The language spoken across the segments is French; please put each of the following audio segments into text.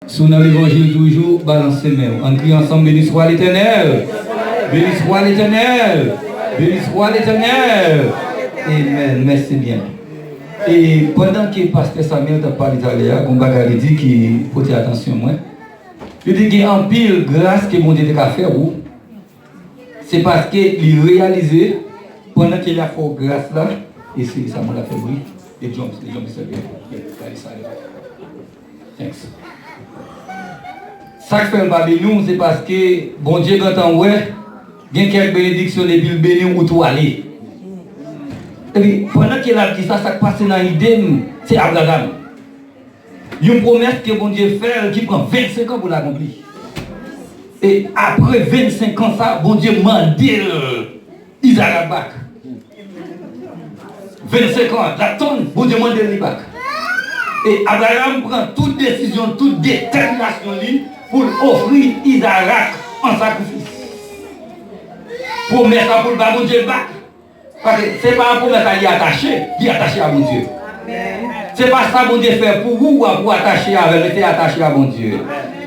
Sous l'évangile toujours, balancez main. On crie ensemble, béni soit l'Éternel. Béni soit l'Éternel. Béni soit l'Éternel. Amen. Merci bien. Et pendant que pasteur Samuel t'a parlé d'Aléa, on va dit qu'il faut faire attention moi. Il dit qu'il y a un pile grâce que mon Dieu a fait ou c'est parce qu'il réalisé pendant qu'il a fait grâce là et c'est ça m'a fait bruit et les gens se bien. Thanks. Ça que fait pas nous c'est parce que bon Dieu quand on ouais il y a quelques bénédictions et puis le béni où tout aller. Et puis pendant qu'il a dit ça passe dans l'idée c'est Abraham. Une promesse que bon Dieu fait qui prend 25 ans pour l'accomplir. Et après 25 ans, ça, bon Dieu m'a dit Isaac back. 25 ans, j'attends, bon Dieu m'a dit l'Isaac. Et Abraham prend toute décision, toute détermination pour offrir Isaac en sacrifice. Promesse pour le bon Dieu back. Parce que ce n'est pas un promesse à lui attacher, il est attaché à mon Dieu. Ce n'est pas ça bon Dieu fait pour vous ou pour attacher avec, mais c'est attaché à mon Dieu.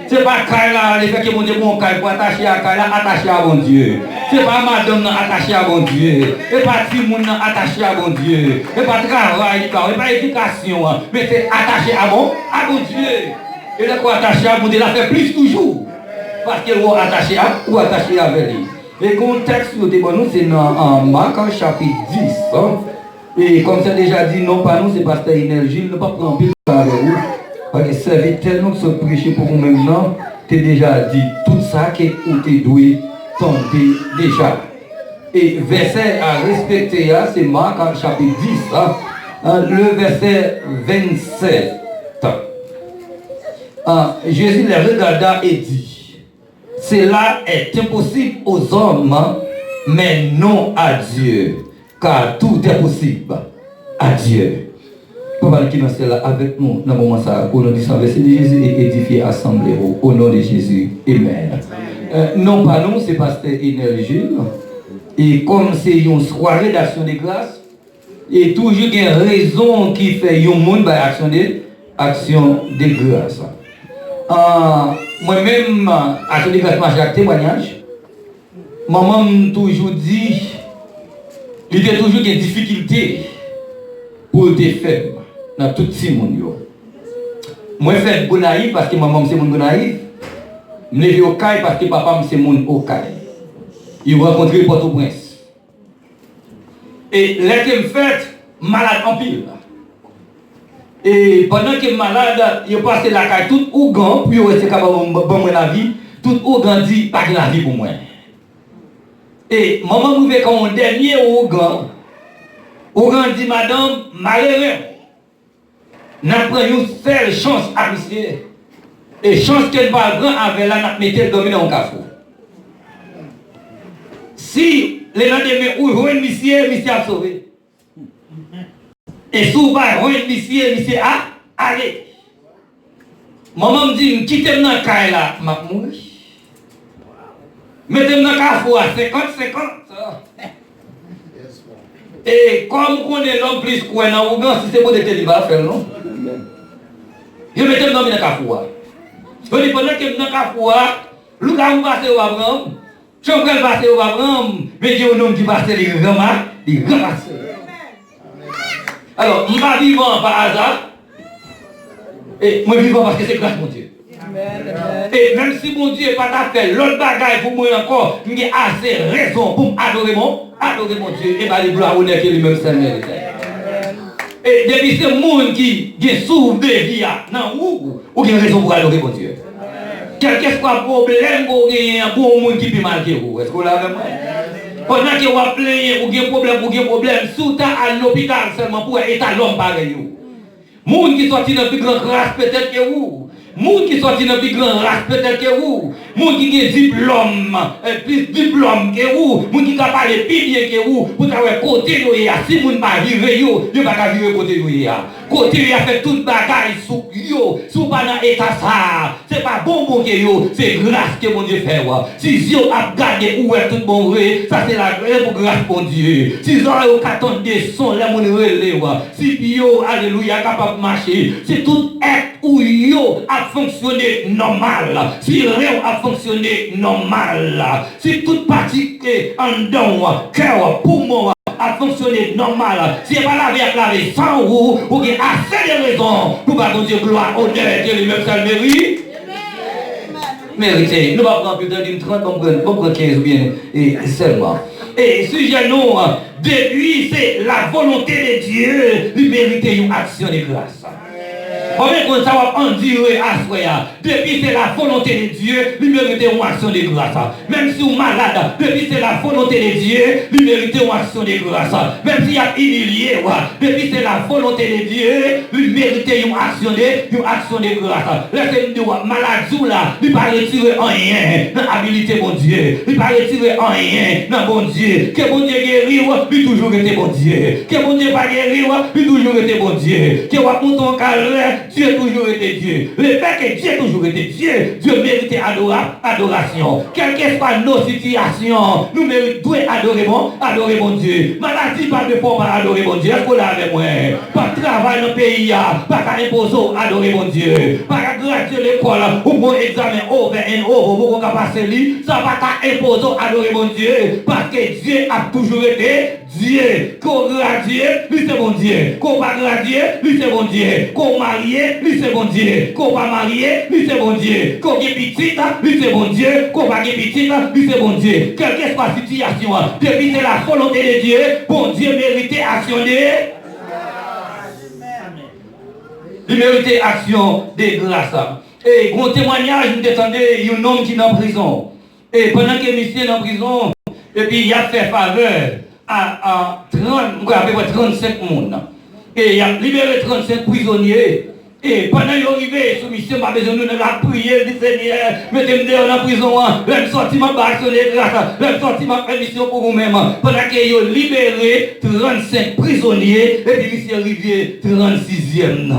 Ce n'est pas Kaila, le fait que mon Dieu bon Kaila pour attacher à Kaila, attaché à mon Dieu. Ce n'est pas madame attaché à mon Dieu. Et pas Timoun attaché à mon Dieu. Et pas travail, et pas éducation, mais c'est attaché à mon Dieu. Et là quoi attaché à mon Dieu, il a fait plus toujours. Parce qu'il est attaché à ou attaché avec lui. Et le contexte c'est dans Marc chapitre 10. Hein? Et comme ça déjà dit, non pas nous, c'est pasteur énergie, ne pas prendre pile avec vous. Parce que c'est tellement que ce prêcher pour vous maintenant, tu as déjà dit tout ça que vous t'es doué, tenter déjà. Et verset à respecter, c'est Marc chapitre 10, le verset 27. Jésus les regarda et dit, cela est impossible aux hommes, mais non à Dieu. Car tout est possible à Dieu. Papa qui est là avec nous dans le moment ça, au nom du Saint-Verset de Jésus et édifié assemblée au nom de Jésus. Amen. Non pas nous, c'est pasteur énergie. Et comme c'est une soirée d'action de grâce, et toujours il y a une raison qui fait un monde par action de grâce. Moi-même, action de grâce, j'ai un témoignage. Maman m'a toujours dit, il y a toujours des difficultés pour te faire dans tout ce monde. Moi, je fais bon naïf parce que maman c'est mon bon naïf. Je suis au Caille parce que papa c'est mon au Caille. Il rencontré Port-au-Prince. Et là que je fait malade en pile. Et pendant que je suis malade, il passe la caille tout Ougan, puis il reste capable de la vie. Tout Ougan dit pas de la vie pour moi. Et maman m'a fait comme un dernier Ougan. Ougan dit, madame, malheureux, n'a pas une seule chance à monsieur. Et chance qu'elle va grand avec la n'a mettre dominer en café. Si les lendemain où il monsieur a sauvé. Et souvent, monsieur a allé. Maman me dit, quittez-moi dans le cas là, m'a mourir. Mettez-moi dans le café à 50. Et comme on est l'homme plus quoi dans Ougan, si c'est bon de te dire, va faire non. Je mettez-moi dans le café. Je dis pendant que je suis dans le café, le gars va passer au Abraham, je vais passer au Abraham, mais Dieu nous dit passer les grands. Alors, je ne suis pas vivant par hasard, et moi vivant parce que c'est grâce mon Dieu. Et même si mon Dieu n'est pas fait l'autre bagaille pour moi encore, j'ai assez raison pour adorer mon Dieu, et bien les gloires honnêtes que lui-même s'est mérité. Et depuis ce monde qui souffre de vie, non, ou qui a raison pour adorer mon Dieu. Quel que soit le problème, vous avez un bon monde qui peut mal que vous. Est-ce que vous l'avez moi? Pendant que vous avez plein, vous avez un problème, sous à l'hôpital seulement pour être l'homme pareil. Monde qui sortit dans plus grande race peut-être que vous. Monde qui sortit dans plus grande race peut-être que vous. Moun qui a diplôme, plus diplôme que vous, moun qui a parlé plus bien que vous, pour travailler côté yo ya. Si moun pas vivre yo, yo pas vivre côté yo ya. Côté yo a fait toute bagaille sous yo, sous pas dans état ça. C'est pas bon que yo, c'est grâce que mon Dieu fait. Si yo a gardé où est tout bon vrai, ça c'est la grâce pour Dieu. Si yo a carton des sons, les moun relé. Si yo, alléluia, capable de marcher, c'est tout être où yo a fonctionné normal. Si rien a fonctionné normal. Si toute partie en dedans, cœur, poumon, a fonctionné normal. Si elle va laver sans vous, vous avez assez de raisons pour pas qu'on dise gloire, honneur, Dieu lui-même, ça le mérite. Mérité. Nous allons prendre plus d'une 30, bon 15 ou bien seulement. Et sujet nous, depuis c'est la volonté de Dieu, lui mériter une action de grâce. Combien de ça va endurer à soi? Depuis c'est la volonté de Dieu, lui mériter une action de grâce. Même si vous êtes malade, depuis c'est la volonté de Dieu, lui mériter une action de grâce. Même s'il y a humilié, depuis c'est la volonté de Dieu, lui mériter une action de grâce. Laissez-nous dire, maladie là, lui pas retirer rien dans l'habilité mon Dieu. Lui pas retirer rien dans mon Dieu. Que mon Dieu guérit, lui toujours été bon Dieu. Que mon Dieu pas guéri, lui toujours été bon Dieu. Que vous monter en calvaire, Dieu a toujours été Dieu. Le fait que Dieu a toujours été Dieu, Dieu mérite adoration. Quelles que soient nos situations, nous méritons adorer mon Dieu. Maladie, pas de forme à adorer mon Dieu. Est-ce qu'on l'a avec moi? Pas de travail dans le pays, pas qu'à imposer adorer mon Dieu. Pas qu'à graduer l'école, ou pour examen over and over, pour qu'on passer lui, ça va qu'à imposer adorer mon Dieu. Parce que Dieu a toujours été Dieu. Qu'on gradue, lui c'est mon Dieu. Qu'on va graduer, lui c'est mon Dieu. Qu'on marie, lui c'est bon Dieu. Qu'on va marier, lui c'est bon Dieu. Qu'on est petit, lui c'est bon Dieu. Qu'on va être petit, lui c'est bon Dieu. Quelle que soit la situation, depuis c'est la volonté de Dieu, bon Dieu mérite actionner. Il mérite action de grâce. Et bon témoignage, nous attendez un homme qui est en prison. Et pendant que monsieur est en prison, et puis il a fait faveur à 35 personnes. Et il a libéré 35 prisonniers. Et pendant qu'il est arrivé, ce monsieur m'a besoin de la prière du Seigneur. Mettez-moi dans la prison. Même sorti m'a actionné grâce. Même sorti m'a fait mission pour vous-même. Pendant qu'il a libéré 35 prisonniers. Et puis monsieur est arrivé 36e.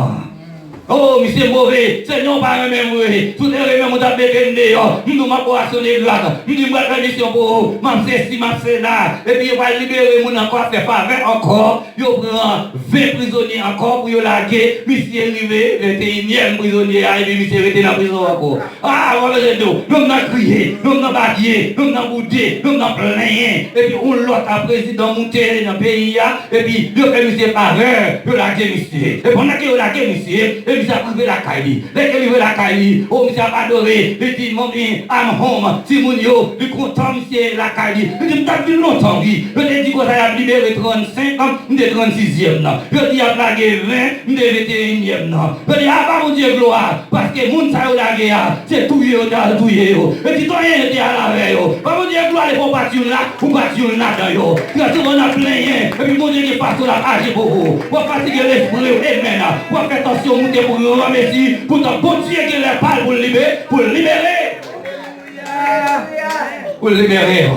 Oh, monsieur mauvais, Seigneur, pas même vrai. Tout est même on t'a béni. Nous m'a pas actionné grâce. Nous dis moi la mission pour vous. M'a fait ci, m'a fait là. Et puis il va libérer mon encore faire faveur encore. Il prend 20 prisonniers encore pour larguer. Monsieur arrivé 21e prisonnier et puis monsieur était dans la prison encore. Ah, on va dire nous n'a crié, nous n'a bagué, nous n'a boudé, nous n'a plaigné. Et puis on l'autre président monté dans le pays et puis il fait monsieur faveur, il larguer monsieur. Et pendant qu'il larguer monsieur, monsieur a privé la caille. Dès qu'il veut la caille, oh, monsieur a adoré. Il dit, mon bien, I'm home. Si mon yo, il content, monsieur, la caille. Il dit, m't'a vu longtemps, oui. Je te dis qu'on a libéré 35 ans, m'te 36e. Je dis, a plagué 20, m'te 21e. Je dis, ah, pas mon Dieu, gloire. Parce que moun sa yo la guerre, c'est tout yo, tout yo. Je dis, toi, y'en était à la veille. Pas mon Dieu, gloire, les faut partir là, ou partir là dans yo. Quand tout le monde a plein, et puis mon Dieu, qui passe la âge pour vous. Pour fatiguer l'esprit, amen. Pour faire attention, pour nous remercier, pour ton bon Dieu qui les parle pour libérer. Pour libérer. Pour libérer.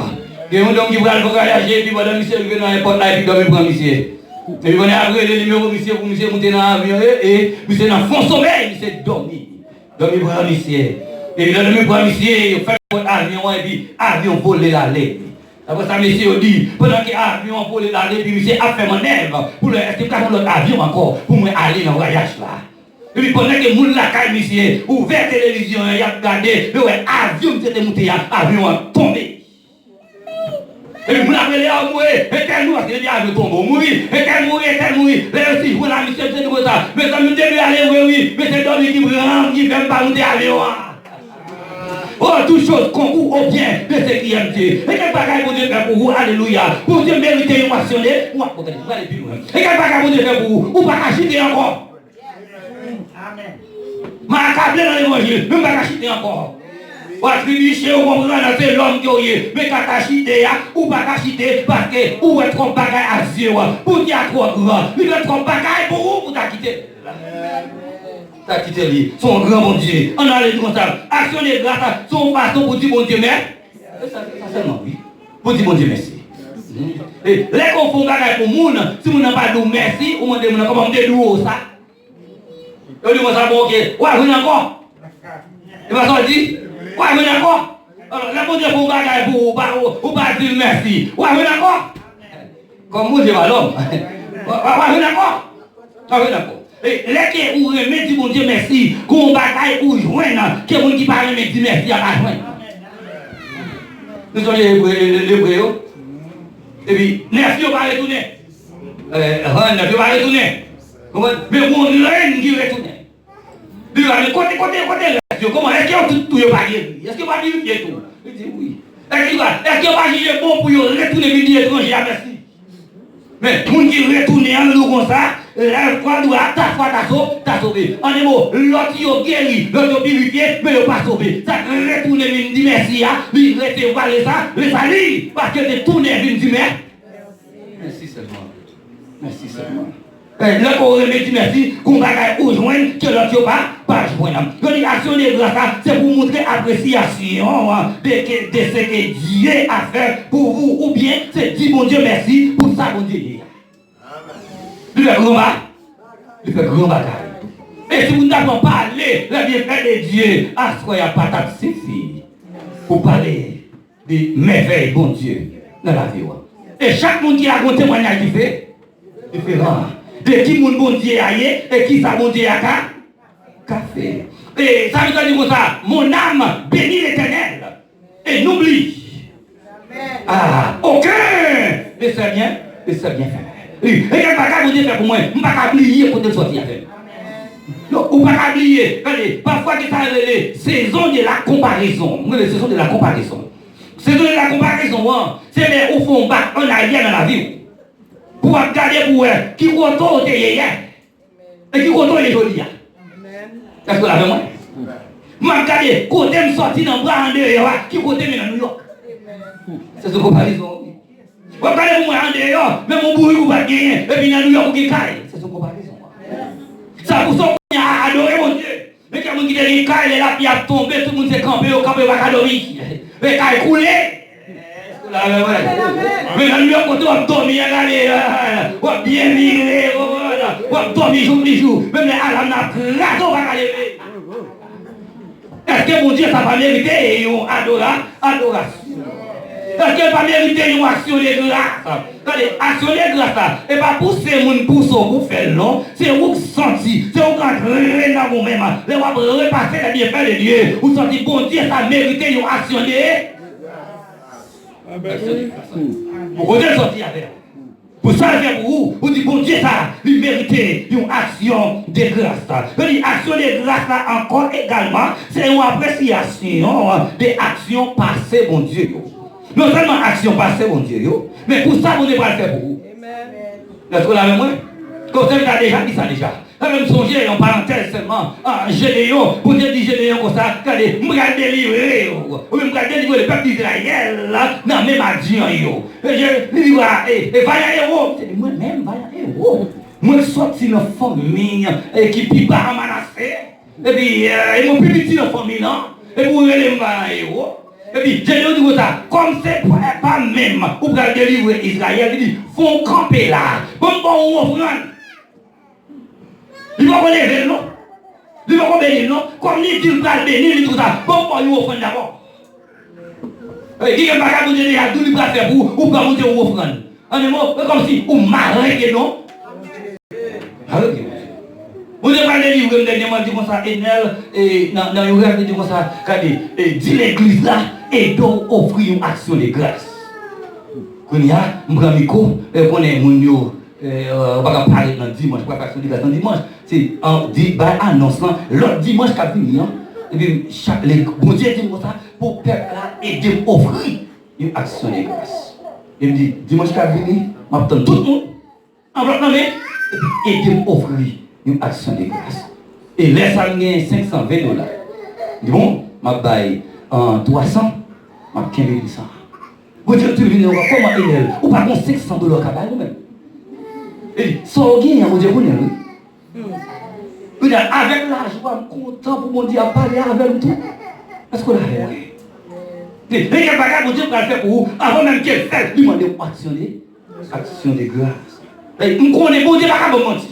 Il y a un homme qui va voyager, puis madame monsieur vient dans n'importe là, et puis dormir pour monsieur. Et puis on est après le numéro monsieur pour monsieur monter dans l'avion, et monsieur dans le fond sommeil, monsieur dormir. Dormir pour monsieur. Et puis dormir pour monsieur, il fait un avion, et puis avion volé l'aller. Après ça, monsieur dit, pendant que l'avion volé l'aller, puis monsieur a fait manœuvre pour le l'autre avion encore, pour moi aller dans le voyage là. Et puis pendant que moun la caille monsieur, ouvert télévision, il a regardé, l'avion qui était monté, l'avion a tombé. Et puis moun a appelé à mourir, et qu'elle nous a dit l'avion tombe, mourir, et qu'elle mourir. Là aussi, vous la monsieur, c'est comme ça. Mais ça me dit aller, oui, mais c'est dormi qui prend, qui ne fait pas monter l'avion. Oh, toutes choses concourent au bien de ce qui aime Dieu. Et quel bagage pour Dieu fait pour vous, alléluia. Pour Dieu mériter une action, moi, vous allez plus loin. Et quel bagage pour Dieu fait pour vous, ou pas acheter encore. Amen. Ma accablé dans l'évangile, même pas acheter encore. Parce que chez vous, c'est l'homme qui est, mais quand acheter, ou pas acheter, parce que ou est trop bagage à Dieu, pour dire trop grand, il est trop bagage pour vous, pour t'acquitter. Ça qui te lit, son grand bon Dieu. On a les comme ça. Action de grâce, son façon pour dire bon Dieu merci. Ça seulement oui. Pour dire bon Dieu merci. Et les qu'on fait bagaille pour moun, si moun n'a pas dit merci, ou demande moun comment me dire ça. On dit ça bon OK. Ouais, vous encore. Il va sortir. Ouais, vous encore. Alors, la bon Dieu pour bagaille pour ou pas dire merci. Ouais, vous encore. Comme vous dites l'homme. Ouais, vous d'accord. Ouais, vous d'accord. Et les qui ou remettre bon Dieu merci, qu'on bagaille ou joindre, que moun qui parle me dit merci à la joindre. Nous sommes les Hébreux. Et puis, neuf, va retourner. Neuf, va retourner. Mais mon reine qui retourne. Il va aller côté. Comment est-ce qu'il tout pas guéri? Est-ce qu'il va vérifier tout? Il dit oui. Est-ce qu'il va juger bon pour retourner vivre étranger à merci? Mais tout le monde qui retourne en nous comme ça, la croix doit ta sauvé. En des mots, l'autre qui est guéri, l'autre qui est vérifié, mais il n'est pas sauvé. Ça retourne et dit merci, il recevoir ça, le salut, parce que tu tournes et dit merci. Merci seulement. Merci seulement. Là, qu'on remet dit merci, qu'on va ou joindre, que l'autre pas joindre. Je dis action de grâce, c'est pour montrer appréciation de ce que Dieu a fait pour vous, ou bien c'est dire mon Dieu merci pour ça, mon Dieu. Il fait grand bagaille. Il fait grand bagaille. Et si vous n'avez pas parlé, le bienfait de Dieu, à ce qu'il n'y a pas suffit pour parler des merveilles, bon Dieu, dans la vie. Et chaque monde qui a un témoignage différent. De qui mon bon Dieu a et qui ça bon Dieu a fait. Et ça veut dire comme ça, mon âme bénit l'Éternel et n'oublie. Aucun de ses biens, de ses bienfaits. Et il n'y a pas qu'à vous dire pour moi, je ne vais pas oublier pour te sortir avec. Non, ou pas oublier. Parfois que ça a les saisons de la comparaison. Les saisons de la comparaison. Saison de la comparaison, c'est les au fond bac en arrière dans la vie. Pour regarder pour qui contourne tes hier et qui contourne les jolis. Est-ce que vous l'avez moi? Je regarde côté me sortir dans le bras en dehors, qui côté me dans New York. C'est ce comparaison. Vous regardez pour moi en dehors, mais mon bourri vous va gagner, et puis dans New York vous qui caille. C'est ce comparaison. Ça pour ça qu'on a adoré mon Dieu. Mais quand on dit que les cailles, là, puis a tombé, tout le monde s'est campé, au campé, va dormir. Les cailles coulées. Mais dans New York, on doit dormir, on va bien virer, on va dormir jour les jours. Même les alarmes n'ont pas raison à lever. Est-ce que mon Dieu, ça va mériter une adoration? Est-ce qu'il va mériter une action de grâce? Attendez, action de grâce, et pas pousser mon pouce pour faire non, c'est vous sentir, c'est vous rentrer dans vous-même, vous repasser la bienfait de Dieu, vous sentez bon Dieu, ça mérite une action de vous pouvez sortir avec. Pour ça, pour vous, vous dites, bon Dieu, ça, il mérite une action de grâce. Je dis, action de grâce, là, encore également, c'est une appréciation des actions passées, bon Dieu. Non seulement action passée, bon Dieu, mais pour ça, vous devez pas le faire pour vous. Est-ce que vous l'avez moi? Comme ça, vous avez déjà dit ça déjà. Même songer en parenthèse seulement, Gédéon, pour dire Gédéon comme ça, regardez, je vais délivrer, ou même délivrer le peuple d'Israël, dans même adjoint. Et je dis, et vaillant héros, c'est moi-même, vaillant héros. Moi, je sorti dans la famille, qui ne peut pas menacer, et puis, ils m'ont plus petit dans la famille, non? Et pour les vaillant héros. Et puis, Gédéon dit ça, comme c'est pas même, pour délivrer Israël, il dit, font camper là, bon, offrande. Il va lever non. Il va bénir non. Comme il dit qu'il va bénir, il dit tout ça. Bon, pour lui offrir d'abord. Qui est pas vous dire à tout lui faire pour ou pas vous dire offrande. En un mot, comme si vous m'arrêtez non. Vous devez pas les livres dernièrement dit comme ça, Enel et dans le rêve dit comme ça, et dit l'église là et donc offrir une action de grâce. Quand il y a un grand micro, on est mon yo. On va parler dans dimanche, pas parce que dans dimanche, c'est un annoncement, l'autre dimanche qui a venu, et puis les bon Dieu dit comme ça, pour le peuple là, aider offrir une action de grâce. Il me dit, dimanche qui a venu, je vais tout le monde, en bloc nommé, et puis aider offrir une action de grâce. Et laisse à gagner $520. Il dit, bon, je vais en 300, je vais 15 100. Vous dites, tu viens, comment aider? Ou pas $500 qu'à bailler ou même? Et ça, on gagne, on dit, oui. Avec la joie, je suis content pour mon Dieu à parler avec nous. Est-ce qu'on a fait? Et quel bagage mon Dieu va faire pour vous avant même qu'elle fasse, lui demander action de grâce. Et nous connaissons bon Dieu pas capable de mentir.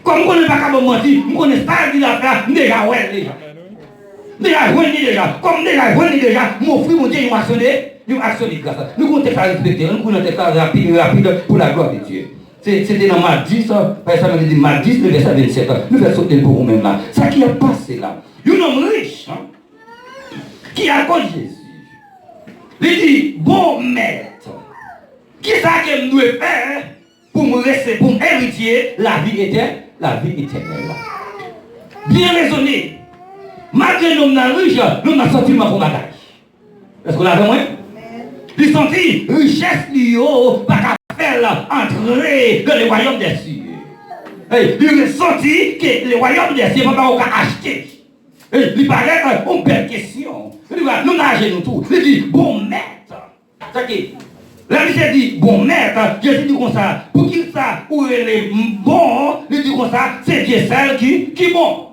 Comme nous connaissons pas capable de mentir, nous connaissons ça qu'il a fait déjà ouais déjà. Déjà, comme déjà, mon frère mon Dieu il m'a action de grâce. Nous comptons faire respecter, nous comptons faire rapide pour la gloire de Dieu. C'était dans Marc 10, par exemple, il dit Marc 10, le verset 27. Nous faisons sauter pour vous-même là. Ça qui a passé là. Un homme riche, qui a connu Jésus. Il dit, bon maître, qui ça que nous devons faire pour me rester, pour m'hériter la vie éternelle. Bien raisonné. Malgré nous sommes riches, nous avons senti ma bagage. Est-ce qu'on l'a fait moi? Il senti richesse liée, pas entrer dans le royaume des cieux. Il a senti que le royaume des cieux ne va pas acheter. Il paraît une belle question. Nous nageons tout. Il dit, bon maître. La Bible dit, bon maître, Jésus dit comme ça, pour qu'il ça, où il est bon, il dit comme ça, c'est Dieu seul qui est bon.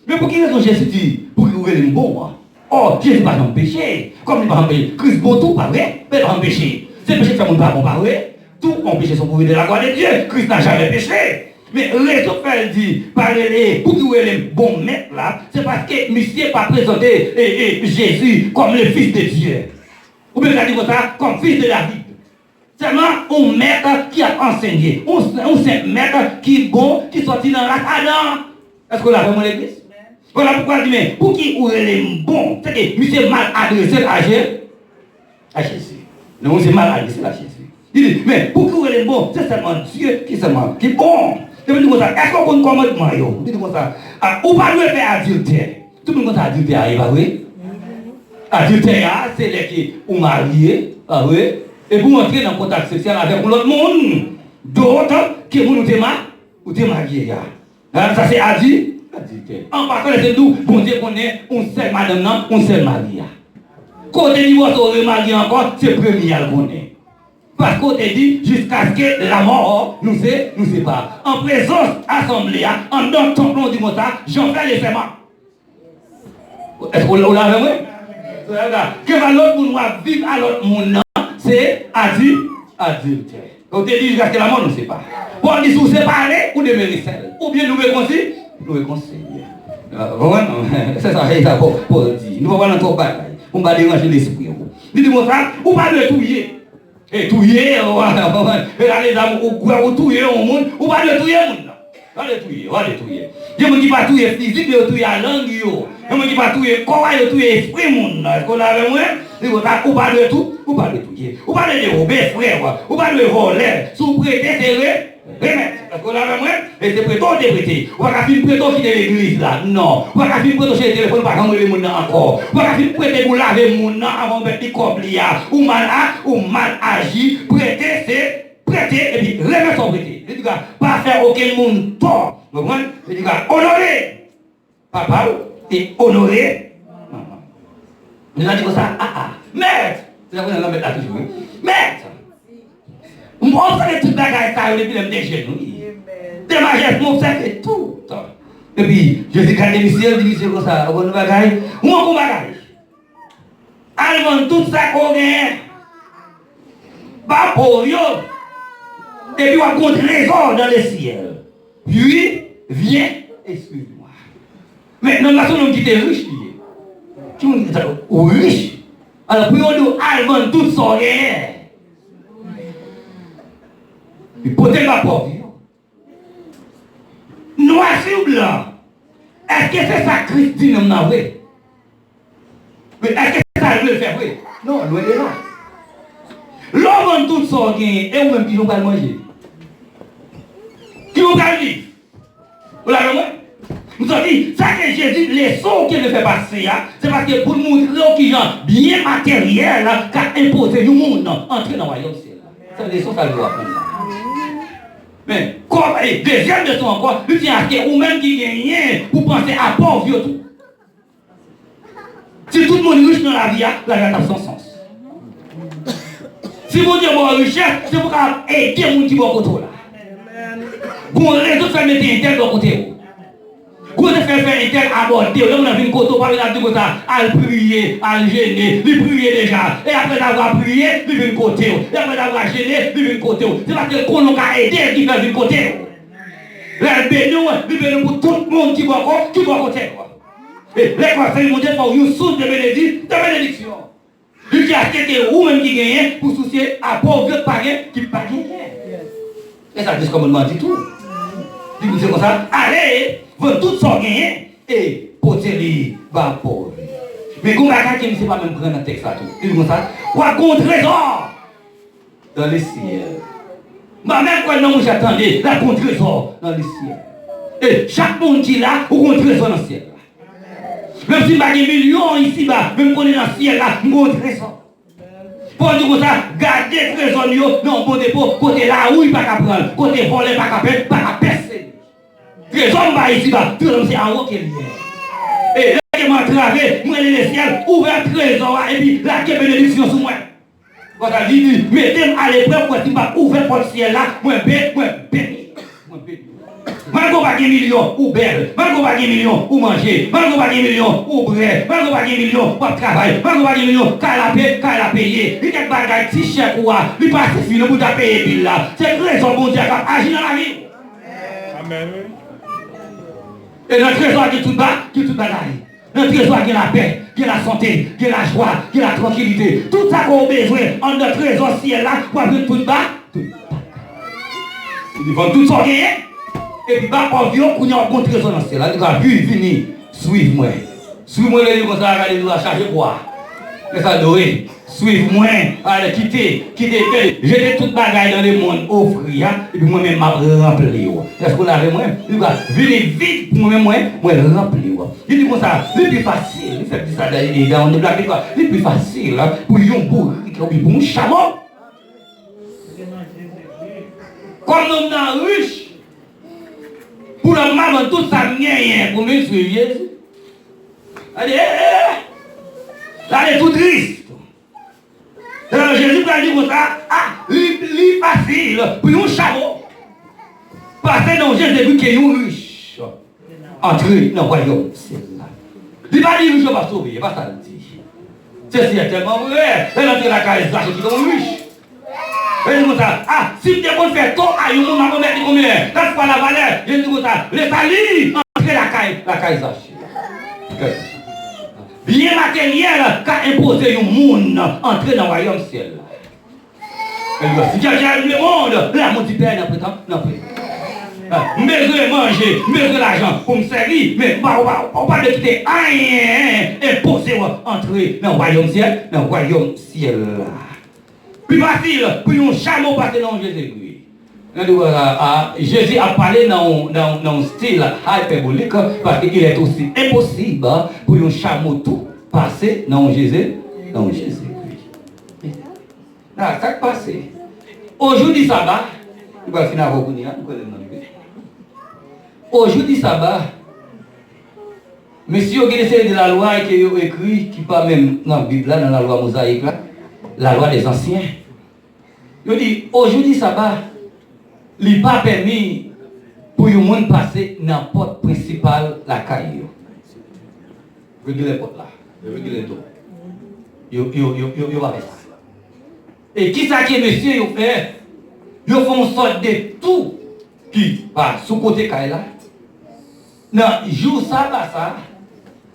Mais pour quelle raison Jésus dit, pour qu'il est bon? Oh, Jésus va empêcher. Comme il va empêcher, Christ bon tout, pas vrai? Il va empêcher. C'est péché de faire mon pas bon, pas vrai? Tout empêcher son pouvoir de la gloire de Dieu. Christ n'a jamais péché. Mais raison fait dit, parler pour qu'il est bon maître là, c'est parce que monsieur n'a pas présenté Jésus comme le fils de Dieu. Ou bien il a dit comme ça, comme fils de David. Seulement un maître qui a enseigné. Un maître qui est bon, qui sortit dans la Adam. Est-ce qu'on l'a vraiment l'église? Voilà pourquoi je dis, mais pour qui est bon, c'est que monsieur mal adressé à Jésus. Non, c'est mal adressé à Jésus. Il dit, mais pour qui est bon, c'est seulement Dieu qui est bon. Je dis comme ça, est-ce qu'on connaît commandement? Je dis comme ça, ou pas nous faire adultère. Tout le monde connaît adultère, oui? Adultère, c'est les qui sont mariés, oui? Et pour entrer dans le contact sexuel avec l'autre monde, d'autres qui sont mariés. Ça c'est adultère. En partant de nous, bon Dieu connaît, on sait madame, on sait Maria. Quand on dit qu'on se remarie encore, c'est premier à le connaître. Parce qu'on dit jusqu'à ce que la mort nous sépare. En présence assemblée, en dans ton plan du motard, j'en fais les serments. Est-ce qu'on l'a avec moi? Que l'autre monde vivre à l'autre monde, c'est adultère. Quand on dit jusqu'à ce que la mort nous sépare. Pour on dit nous séparer ou demeurer seul. Ou bien nous réconcilier. C'est ça, c'est ça pour dire. Nous ne pouvons pas dans ton bataille. On va déranger l'esprit. Dis-moi ça, on va le touiller. Et touiller, et là les âmes, ou touiller au monde, ou pas le touiller au monde. On va le touiller. Je ne dis pas touiller physique, mais touiller la langue. Je ne dis pas touiller corps, je touiller l'esprit monde. Est-ce qu'on a avec moi? Ou pas le tout, ou pas le touiller. Ou pas le dérober, frère. Ou pas le voler. Sous prêter, c'est vrai. Remettre. Est-ce qu'on a avec moi? Et c'est prêtot de prêter. Ou pas faire prêtot qui est l'église là. Non. Ou pas faire prêtot chez le téléphone, pas comme le monde encore. Ou pas faire prêter pour laver le monde avant de mettre des cobliards. Ou mal agi. Prêter, c'est prêter et puis remettre son prêter. Je dis pas faire aucun monde tort. Vous comprenez? Je dis honorer. Papa, et honorer. Nous avons dit ça. Maître. C'est ça qu'on a mettre là toujours. Maître. On fait tout bagage ça depuis le déjeuner. Des majestés, on fait tout. Et puis, je dis quand monsieur dit comme ça, on bagage, on bagage. Allons tout ça qu'on gagne. Pas pour eux. Et puis on compte trésor dans le ciel. Puis, viens, excuse-moi. Maintenant, la personne qui était riche, qui on dit riche. Alors, puis on dit, allons tout ça qu'on gagne. Il peut être ma pauvre. Noir sur blanc. Est-ce que c'est ça Christine m'a dit? Mais est-ce que c'est ça elle veut faire? Non, loin de là. L'homme tout ça et ou même qui n'ont pas manger. Qui n'ont pas vivre. Vous l'avez vu? Nous avons dit, ça que Jésus, les sons qu'il ne fait passer, c'est parce que pour montrer qu'ils ont bien matériel qu'a imposé le monde entrer dans le royaume ciel. C'est les sons ça doit apprendre. Mais, comme, deuxième leçon encore, il dit à ce que vous-même qui gagnez pour penser à pauvre tout. Si tout le monde est riche dans la vie, la vie a son sens. Si vous dites bon richesse, c'est pour aider les gens qui vont côté là. Bon, les autres, ça mettent un tel de côté. Gros effet fait intel abordé. Là, on a vu une coteau, pas venir dire ça, à prier, à le gêner, lui prier déjà. Et après avoir prié, lui vient côté. Et après avoir gêné, lui vient côté. C'est parce que qu'on a aidé qui fait du côté. La bénou, lui bénou pour tout le monde qui va côté. Et les conseils mondiaux font une source de bénédiction. Lui qui a acheté ou même qui gagne pour soucier à pauvre païen qui ne pas gagner. Et ça dit comme on dit tout. Il vous dit comme ça, allez, vous tout ça gagner et portez-les bas pauvre. Mais comme la qui ne sait pas même prendre un texte à tout. Il dit comme ça, quoi qu'on trésor dans les ciels. Mais même quand non, j'attendais, la qu'on trésor dans les ciels. Et chaque monde qui est là, ou qu'on trésor dans le ciel. Même si je n'ai des millions ici, même qu'on est dans le ciel, là, on trésor. Pour dire comme ça, gardez le trésor, non, bon dépôt, côté là où il n'y a pas qu'à prendre, côté voler, pas qu'à percer. Trésor, ici, trésor, c'est en haut qu'il est. Et là, je m'en travé, moi, le ciel, ouvert trésor, et puis là, qu'il y a bénédiction sur moi. Quand on dit, mettez-moi à l'épreuve, quand il va ouvrir pour le ciel là, moi, béni. Malgré pas des millions, ou belle, malgré pas des millions, ou manger, malgré pas des millions, ou bread, malgré pas des millions, ou travail, malgré pas des millions, qu'elle a payé, il y a des bagages si chers pour moi, il passe fini pour payer bill là. C'est trésor bon Dieu qui agit dans la vie. Amen. Et notre trésor qui est tout bas, qui est tout bagaille. Notre trésor qui est la paix, qui est la santé, qui est la joie, qui est la tranquillité. Tout ça qu'on a besoin en notre trésor ciel là, pour avoir tout bas, tout bas. Ils vont tout sortir. Et puis, bah, quand on y a un bon trésor dans ce ciel, il va venir, suivez-moi. Suivez-moi, les gens, ça va nous charger quoi. Et ça doit, suivez-moi, allez, quittez, jetez toute bagaille dans le monde, offrir, et puis moi-même, je remplir. Est-ce qu'on a moi? Il va venir vite pour moi-même, moi, remplir. Il dit comme ça, c'est plus facile, il fait ça dans les blagues, c'est plus facile pour un bourrique, pour un chameau. Comme nous sommes riches, pour le maman, tout ça, rien pour me suivre. Allez, là, elle est tout triste. Alors, Jésus a dit comme ça, c'est facile pour un chameau. Passer dans Jésus qui est un riche. Entrer dans le royaume. Il va dire, je vais sauver, il va ça le dire. C'est tellement vrai. Elle entre la case, là, c'est comme riche. Et comme ça, si tu es bon faire tout, il y a un moment mettre combien? That's pas la valeur. Je dis comme ça, les salis, entrer la caille Zaché. Bien matériel qu'a imposé un monde entrer dans le royaume ciel. Si tu as le monde, là, mon petit père n'a pas de temps. Je besoin de manger, je besoin d'argent pour me servir, mais on va pas de quitter rien imposé entrer dans le royaume ciel, Plus facile pour un chameau passer dans Jésus-Christ. Jésus a parlé dans un style hyperbolique parce qu'il est aussi impossible pour un chameau tout passer dans Jésus-Christ. Là, ça passe. Aujourd'hui, sabbat, il va finir avec vous. Aujourd'hui, sabbat, monsieur, vous avez de la loi qui est écrite, qui pas même dans la Bible, dans la loi mosaïque, la loi des anciens. Il dit, aujourd'hui, sabbat, il n'est pas permis pour le monde passer dans la porte principale la caille. Regardez la porte là, regardez tout. Il va faire ça. Et qui ça qui monsieur il fait? Ils font une sorte de tout qui va sous côté caille là. Non, jour sabbat ça,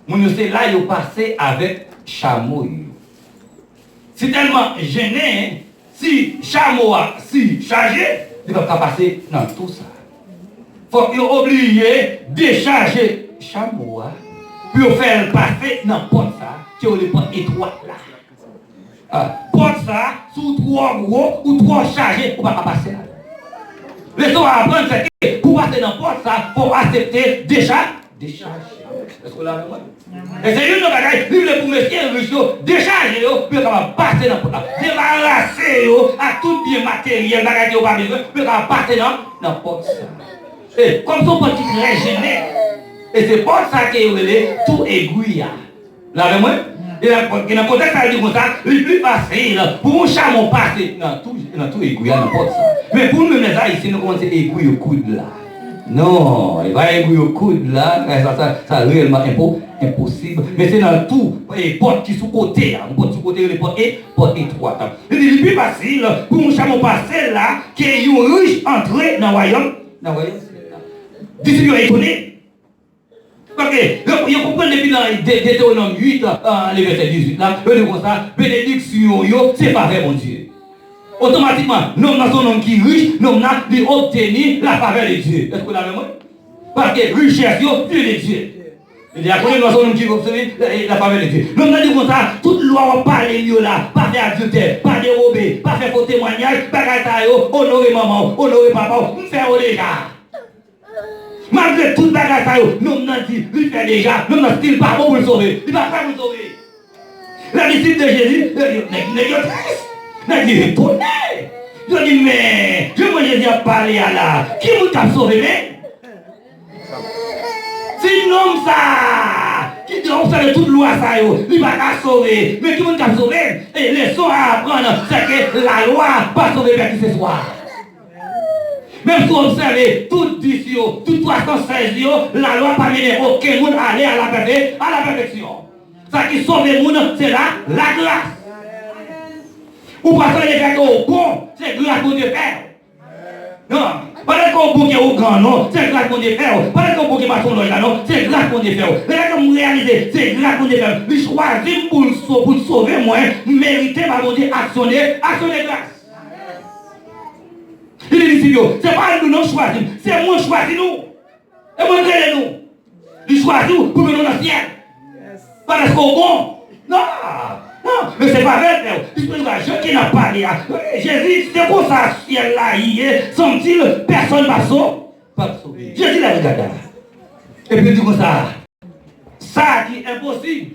mon c'est là ils passé avec chameau. C'est tellement gêné, si chameau si chargé, il va pas passer dans tout ça. Faut qu'il obligé de décharger chameau pour faire passer dans porte ça, qui est les portes étroites là. Porte ça, sous trois gros ou trois chargés, on va pas passer là. Laissons apprendre c'est que pour passer dans porte ça, il faut accepter décharger. Est-ce que là avec moi? Et c'est une bagaille, vive pour monsieur, décharger, puis on va passer dans porte là. Débarrasser à tout bien matériel, bagaille qui n'a pas besoin, puis on va passer dans porte ça. Et comme son petit très gêné, et c'est pour ça qu'il est tout aiguille. Là avec moi? Et dans le contexte, ça dit comme ça, le plus facile pour un chameau passer dans tout aiguille, dans porte ça. Mais pour nous les Haïtiens, nous commençons à aiguille au coude là. Non, il va y avoir un coude là, ça réellement impossible. Mais c'est dans tout, les portes qui sont côté, on porte sous côté, les portes étroites. Il est plus facile pour un chameau passer là, qui est un riche entré dans le royaume. D'ici, il est étonné. Parce que, vous comprenez depuis dans Deutéronome 8, le verset 18, là, vous dites comme ça, bénédiction, c'est pas vrai, mon Dieu. Automatiquement, nous avons un homme qui est riche, nous avons obtenu la faveur de Dieu. Est-ce que vous l'avez vu? Parce que richesse, c'est de Dieu. Il y a un homme qui obtenu la faveur de Dieu. Nous avons dit comme ça, toute loi, on parle là, pas faire adultère, pas dérober, pas faire faux témoignage, pas faire honorer maman, honorer papa, faire déjà. Malgré tout le bagage, nous avons dit, il fait déjà, nous avons dit, pas bon pour le sauver, il va pas vous sauver. La disciple de Jésus, il dit, étonné. Je dis, mais, je vois Jésus parler à là, qui vous a sauvé, mais? C'est un homme ça, qui dit, on sait toute loi ça, il va pas sauver, mais qui vous a sauvé? Et leçon à apprendre, c'est que la loi pas sauver vers qui ce soit. Même si vous observez, tout 10, tout 316, la loi pas mener aucun monde à aller à la perfection. Ça qui sauve le monde, c'est la grâce. Ou pas ça, les gars, au bon, c'est grâce pour Dieu faire. Non, pas qu'on bouquet au grand, non, c'est grâce pour Dieu faire. Pas qu'on bouquet ma son non, c'est grâce pour Dieu faire. Mais là, comme vous réalisez, c'est grâce pour Dieu faire. Il choisit pour sauver moi, mériter ma volonté, actionner grâce. Il est dit, c'est pas nous non choisir, c'est moi choisir nous. Et moi créer nous. Il choisit pour nous dans le ciel. Parce qu'on bon. Non, mais c'est pas vrai, frère. Il faut que qui n'a pas dit. Jésus, c'est pour ça, ciel là, sont-ils, personne va sauver. Jésus l'a regardé. Et puis il dit comme ça qui est impossible.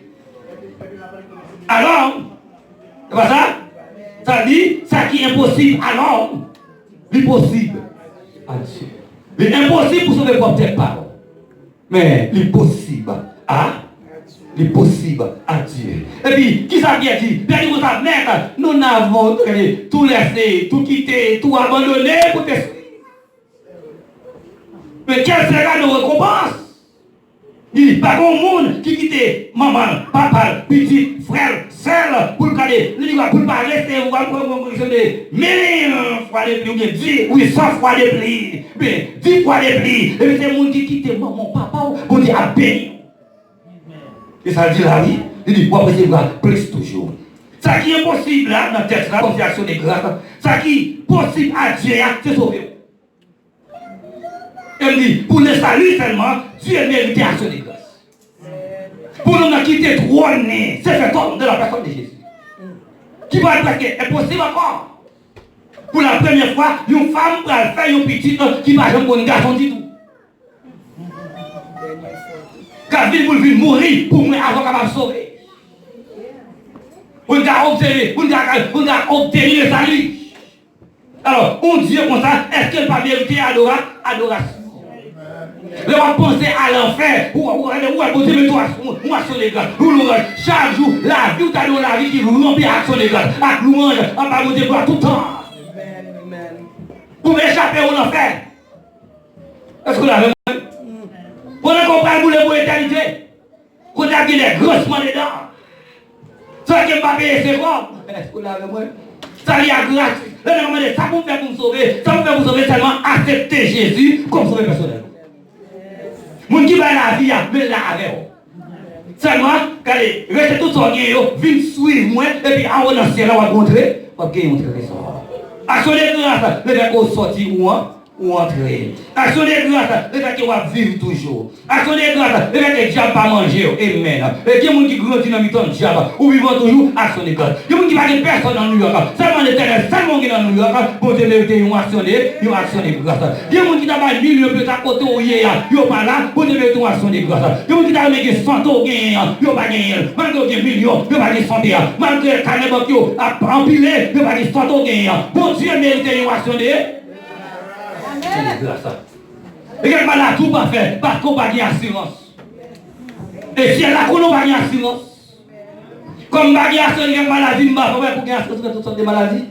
Alors, c'est pas ça? Ça dit, ça qui est impossible, alors, l'impossible à Dieu. L'impossible pour sauver peut-être pas. Mais l'impossible l'impossible à Dieu. Et puis, qui ça qui a dit? Bien dit, nous n'avons tout laissé, tout quitté, tout abandonné pour te suivre. Mais quelle sera nos récompenses? Il dit, pas bon monde qui quitte maman, papa, petit, frère, sœur, pour le cadet. Il dit, pour ne pas rester, vous allez 1000 fois de plus, ou bien 10, 100 fois de plus, bien 10 fois de plus. Et puis, c'est le monde qui quitte maman, papa, pour dire à bénir. Et ça dit là, oui, il dit, pour recevoir plus toujours. Ça qui est possible là, dans le texte là, comme c'est action de grâce, ça qui est possible à Dieu, c'est sauver. Elle dit, pour le salut seulement, Dieu mérite action de grâce. Pour nous quitter trois nez, c'est fait homme de la personne de Jésus. Qui va être impossible encore. Pour la première fois, une femme va faire une petite qui va jouer pour un garçon du tout. Car il veut mourir pour moi avant qu'elle va sauver. On a obtenu le salut. Alors, on dit comme ça, est-ce qu'elle va mériter adoration? On va penser à l'enfer, ou à poser le toit, ou à son égard. Chaque jour, la vie, ou la vie qui vous remplit à son égard. À louange, on va vous dévoiler tout le temps. Pour échapper au enfer. Est-ce que vous l'avez? Pendant qu'on parle pour l'éternité, qu'on a dit les grossements dedans. Ça qui ne va pas payer ses robes. Est-ce que vous l'avez? Ça lui a grâce. Ça vous fait pour me sauver. Ça vous fait pour sauver seulement accepter Jésus comme sauver personnel. Mon qui va la vie, mais là avec vous. Seulement, quand restez tout son gain, viens suivre moi, et puis en haut dans le ciel, on va montrer. On va gagner montrer ça. À son grâce, le fait qu'on sortit ou entrer. À son grâce, le fait qu'on va vivre toujours. À son grâce, le fait que le diable pas manger. Amen. Et il y a des gens qui grandissent dans le temps de diable, ou vivent toujours à son grâce. Il y a des gens qui ne vont personne dans New York. Seulement l'éternel, seulement qui est dans New York, pour te mériter une action de grâce. Il y a des gens qui n'ont pas de millions de à côté où il y a, ils ne sont pas là, pour te mériter une action de grâce. Il y a des gens qui n'ont pas de 100 euros, ils n'ont pas gagné. Malgré des millions, ils n'ont pas de 100 euros. Malgré les carnets qui ont empilé, ils n'ont pas de 100 euros. Bon Dieu mérite une action de grâce. Et quel mal à tout pas faire parce qu'on va gagner assurance. Et si elle a qu'on va gagner assurance. Comme va gagner assurance, il y a maladie, pour gagner assurance de toutes sortes de maladies.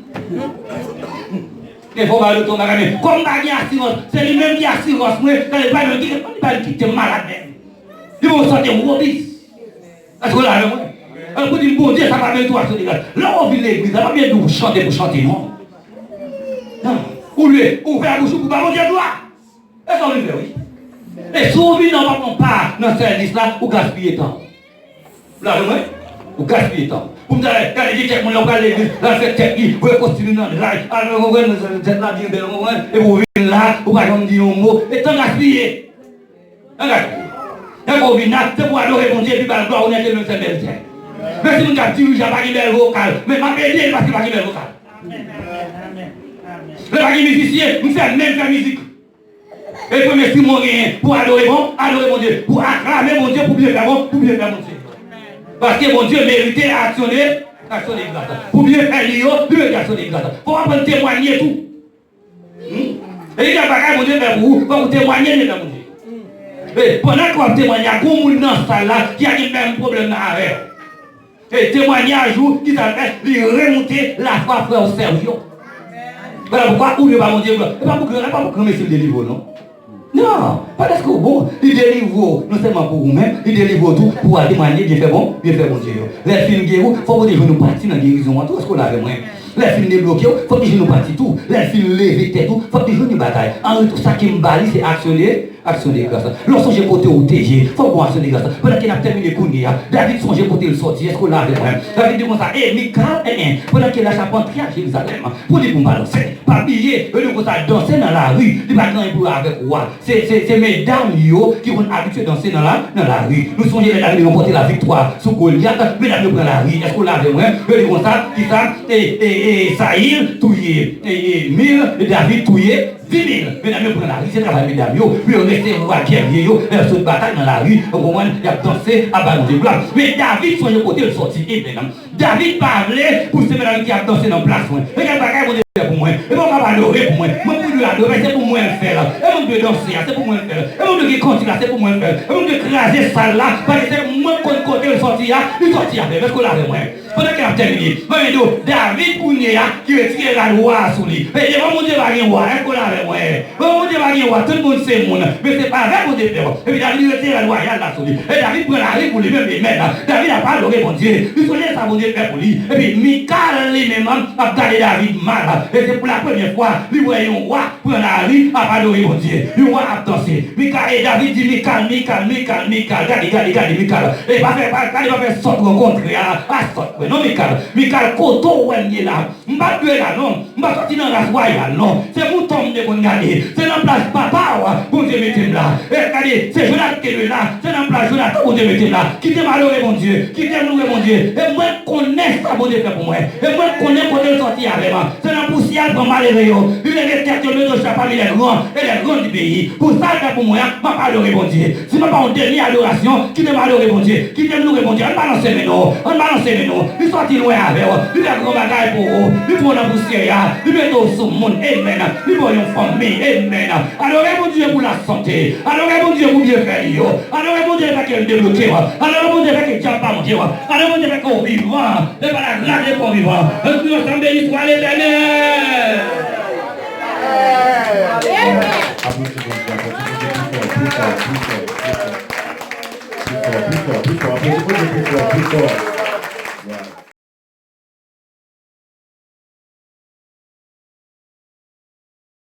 Il faut parler de ton bagage. Comme bagage assurance, c'est lui-même qui assurance. Moi, quand il parle de qui, il parle qui est malade. Il va sortir un gros bis. Est-ce que là, moi? Alors, pour dire, bon Dieu, ça va bien tout à ce niveau. Là, on vit l'église, ça va bien tout pour chanter, non? Non. Ou lui, ouvrir la bouche pour pas mon Dieu gloire. Est-ce qu'on le fait, oui? Et si on vit dans pas dans ce service là, ou gaspiller temps. Là, ou gaspiller temps. Pour me dire, quand il dit que mon local l'église, là, c'est technique, vous continuez dans le rail, alors vous êtes là, et vous venez là, vous ne pouvez pas dire un mot, et tant gaspiller. Tant gaspiller. Et vous venez là, c'est pour adorer mon Dieu, et puis la gloire, on est le Seigneur. Mais si vous avez dit, j'ai pas de belle vocale, mais ma belle parce que pas de belle vocale. Le bagage musicien, nous faisons même la musique. Et pour me mon rien, pour adorer mon Dieu, pour acclamer mon Dieu, pour bien faire mon Dieu. Parce que mon Dieu méritait actionner grâce. Pour bien faire lui actionner grâce. Pour apprendre témoigner tout. Et il y a pas mon Dieu faire pour vous, pour vous témoigner de mon Dieu. Et pendant qu'on témoigne, il y a beaucoup de monde dans ce salle là qui a le même problème avec. Et témoignage qui s'appelle remonter la foi frère au sérieux. Voilà pourquoi ou ne pas mon Dieu. Pas pour que monsieur délivre, non? Non, pas parce que bon, il délivre non seulement pour vous-même, il délivre tout pour témoigner, bien fait bon Dieu. Les films guérissent, il faut que nous partions dans la guérison, tout ce qu'on a avec moi. Les films débloqués, il faut que nous partions tout. Les films levés, tout, il faut que nous bataille. En tout ça qui me balise, c'est actionner grâce. Lorsque j'ai côté au TG, il faut qu'on actionne grâce. Pendant qu'il a terminé Kounia, David songe côté le sortir, est-ce qu'on l'a avec moi? David dit comme ça, Michael, pendant qu'il a sa rentré à Jérusalem, pour dire pour balancer, pas oublier, il comme ça danser dans la rue, il va gagner pour avec roi. C'est mesdames qui vont habituer à danser dans la rue. Nous songeons les David ont porté la victoire sur Goliath, mesdames prennent la rue, est-ce qu'on l'a avec moi? Il dit comme ça, qui ça, et Saïl, touillé, et 1000, et David touillé. 10 000, mesdames, prennent la rue, c'est travail, mesdames, puis on reste voir guerrier, elles se battent dans la rue, au moment où il a dansé à ballon de gloire. Mais David, son côté, il sortit, et mesdames, David parlait pour ces mesdames qui ont dansé dans la place. Et quel bagage vous pour moi, et moi, je vais adorer pour moi, moi, pour lui adorer, c'est pour moi le faire, et moi, je vais danser, c'est pour moi le faire, et moi, je vais continuer, c'est pour moi le faire, et moi, je vais craser ça là, parce que c'est moi, côté, il sortit, avec, est-ce qu'on l'a avec moi? Pendant qu'il a terminé, David Pounia qui retire la loi sur lui. Et il va mon Dieu va rien voir, est-ce qu'on l'a avec moi? Mon Dieu va rien voir, tout le monde sait mon, mais c'est pas avec mon Dieu. Et puis David retire la loi, il y a là sur lui. Et David prend la rue pour lui-même, David n'a pas adoré mon Dieu. Il faut laisser ça mon Dieu faire pour lui. Et puis Michael lui-même a gardé David mal. Et c'est pour la première fois, lui voyait un roi prendre la rue, a adoré mon Dieu. Le roi a dansé. Michael et David dit Michael, regardez Michael. Et il va faire sorte rencontrer à sorte. Non, Michael, Koto, où est là? M'a tué là, non? M'a sorti dans la royale, non? C'est mon tombe de mon gagné. C'est dans la place papa, bon Dieu, mettez là. Et regardez, c'est Jonathan qui est là. C'est dans la place Jonathan, bon Dieu, mettez là. Qui t'aime malheureux, mon Dieu? Qui t'aime louer, mon Dieu? Et moi, je connais ça, bon Dieu, fait pour moi. Et moi, je connais quand elle sortit avec moi. C'est dans la poussière pour malheureux. Il est resté à Dieu, de sa famille, les grands du pays. Pour ça, pour moi, m'a malheureux, mon Dieu. Si je n'ai pas une dernière adoration, qui t'aime malheureux, mon Dieu? Qui t'aime louer, mon Dieu? On balance mes noms. Il sortit loin avec vous. Il fait un grand bagage pour vous. Il prend la poussière. Il met au sous monde. Amen. Il voit une famille. Amen. Alors, mon Dieu pour la santé. Alors, mon Dieu pour bien faire. Alors, mon Dieu pour qu'elle débloque. Alors, mon Dieu pour qu'elle tient pas mon Dieu. Alors, mon Dieu pour qu'on vive. Et par la grâce de qu'on vive. Et puis, on s'en bénit soit l'éternel. Plus fort.